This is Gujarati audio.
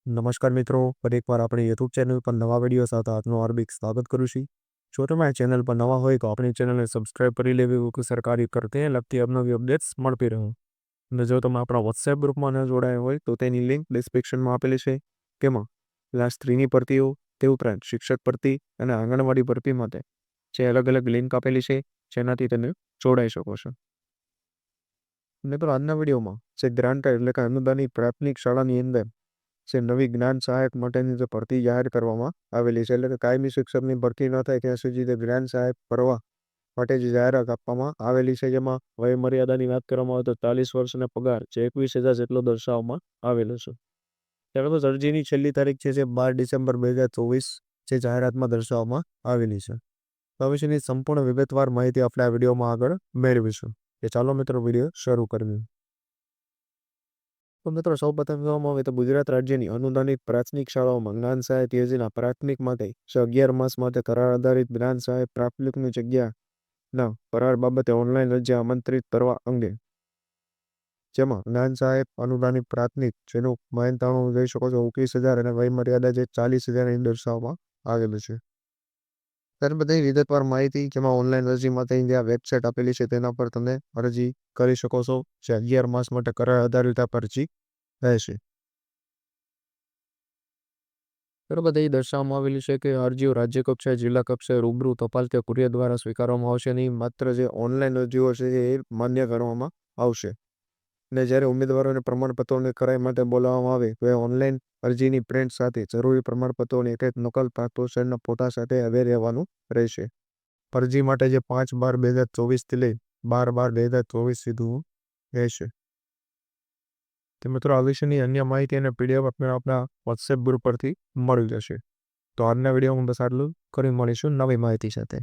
નમસ્કાર મિત્રો, ફરી એકવાર આપણી યુટ્યુબ ચેનલ પર નવા વિડીયો સાથે આપનું હાર્દિક સ્વાગત કરું છું। જો તમે આ ચેનલ પર નવા હોય તો આપણી ચેનલને સબસ્ક્રાઇબ કરી લેવી કે સરકારી કરતે લગતી અવનવી અપડેટ્સ મળતી રહે। અને જો તમે આપણા વોટ્સએપ ગ્રુપમાં ન જોડાયા હોય તો તેની લિંક ડિસ્ક્રિપ્શનમાં આપેલી છે, તેમાં ક્લાસ 3ની ભરતીઓ તે ઉપરાંત શિક્ષક ભરતી અને આંગણવાડી ભરતી માટે જે અલગ અલગ લિંક આપેલી છે, જેનાથી તમે જોડાઈ શકો છો। મિત્રો, આજના વિડીયોમાં જે ગ્રાન્ટ એટલે કે અનુદાનિત પ્રાથમિક શાળાની અંદર જે નવી જ્ઞાન સહાયક માટેની જે ભરતી જાહેર કરવામાં આવેલી છે, એટલે કે કાયમી શિક્ષકની ભરતી ન થાય ત્યાં સુધી તે જ્ઞાન સહાયક ભરવા માટે જે જાહેરાત આપવામાં આવેલી છે, જેમાં વય મર્યાદાની વાત કરવામાં આવે તો 40 વર્ષ અને પગાર જે 21,000 જેટલો દર્શાવવામાં આવેલો છે। ત્યારબાદ અરજીની છેલ્લી તારીખ છે જે 12 ડિસેમ્બર 2024 જે જાહેરાતમાં દર્શાવવામાં આવેલી છે। તો વિશેની સંપૂર્ણ વિગતવાર માહિતી આપણે આ વિડીયોમાં આગળ મેળવીશું। કે ચાલો મિત્રો, વિડીયો શરૂ કરીએ। તો મિત્રો, સૌપ્રથમ જોવામાં આવે તો ગુજરાત રાજ્યની અનુદાનિત પ્રાથમિક શાળાઓમાં જ્ઞાન સહાયક યોજના પ્રાથમિક માટે 11 માસ માટે કરાર આધારિત જ્ઞાન સહાયક પ્રાથમિકની જગ્યાના કરાર બાબતે ઓનલાઈન અરજી આમંત્રિત કરવા અંગે, જેમાં જ્ઞાન સહાયક અનુદાનિત પ્રાથમિક જેનું મહેનતાણું જોઈ શકો છો 21,000 અને વય મર્યાદા જે 40,000 અહીં દર્શાવવામાં આવેલું છે। ત્યાર બધી વિગતવાર માહિતી જેમાં ઓનલાઈન અરજી માટે જે વેબસાઇટ આપેલી છે તેના પર તમે અરજી કરી શકો છો, જે 11 માસ માટે કરાર આધારિત આ અરજી રહેશે। ત્યારબાદ એ દર્શાવવામાં આવેલું છે કે અરજીઓ રાજ્ય કક્ષાએ, જિલ્લા કક્ષાએ રૂબરૂ ટપાલ કે કુરિયર દ્વારા સ્વીકારવામાં આવશે નહીં, માત્ર જે ઓનલાઈન અરજીઓ છે એ માન્ય કરવામાં આવશે। અને જ્યારે ઉમેદવારોને પ્રમાણપત્રોની કરાઈ માટે બોલાવવામાં આવે તો એ ઓનલાઈન અરજીની પ્રિન્ટ સાથે જરૂરી પ્રમાણપત્રોની એક નકલ પાસપોર્ટના ફોટા સાથે હવે રહેવાનું રહેશે। અરજી માટે જે 5/12/2024 લઈ 12/12/2024 સુધી રહેશે। તો મિત્રો, આ વિશેની અન્ય માહિતી અને પીડીએફ આપણે આપણા વોટ્સએપ ગ્રુપ પરથી મળી જશે। તો આજના વિડીયોમાં બસ આટલું, કરી મળીશું નવી માહિતી સાથે।